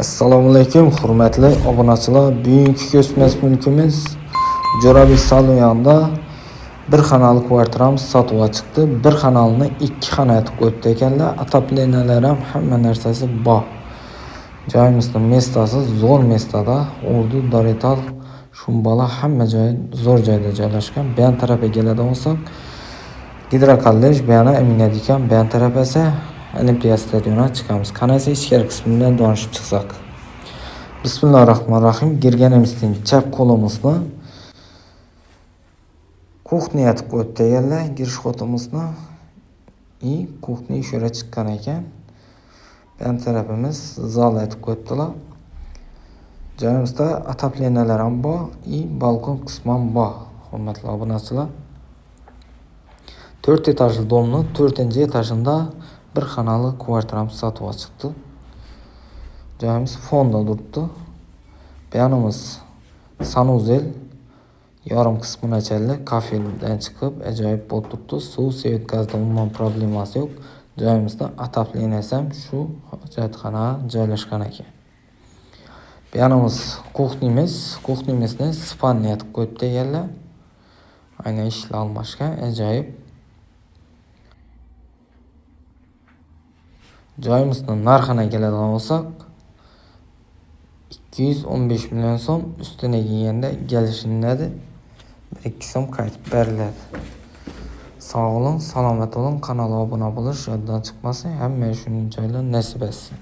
Assalomu alaykum, hurmatli obunachilar. Bugungi ko'rsatmas mulkimiz Jo'rabesh salonida bir xonali kvartiramiz sotuvga chiqdi. Bir xonalini 2 xona etib qo'yibdi ekanlar. Ataplenalar ham hamma narsasi bor. Joyimizning mestasi zo'r mestada. Urdu, Dorital, Shumbala hamma joy zo'r joyda joylashgan. Bu yon tarafga keladigan bo'lsak, Gidrokollej, bu yana Aminadikan, bu yon taraf esa Olimpiya stadioniga chiqamiz. Qanasi ichkari qismidan donishib chiqsak. Bismillahirrohmanirrohim. Girganimizning chap qo'limizni kuxniya etib qo'yibdi ekanlar. Girish xotimizni kuxniya shura chiqqan ekan. Bu yon tarafimiz zal etib qo'yibdilar. Joyimizda ataplenalar ham bor, balkon qismi ham bor. Hurmatli obunachilar. 4 etajli domni 4-etajida bir xonali kvartiramiz sotuvga chiqdi. Joyimiz fonda turibdi. Bu yonimiz sanuzel yarim qisminachalik kafeldan chiqib ajoyib bo'lib turibdi. Suv, svet, gazda umuman problemasi yo'q. Joyimizda ataplenasi ham shu hojatxona joylashgan ekan. Bu yonimiz kuxnimizni spanni etib qo'yibdi ekanlar. Aynan ishlar almashgan, ajoyib. Joyimizning narxini keladigan bo'lsak, 215 million so'm ustuna kelganda kelishinadi. 1-2 so'm qaytib beriladi. Sog' olun, salomat olun, kanalga obuna bo'lish yoddan chiqmasin. Hamma shuning joylar nasib etsin.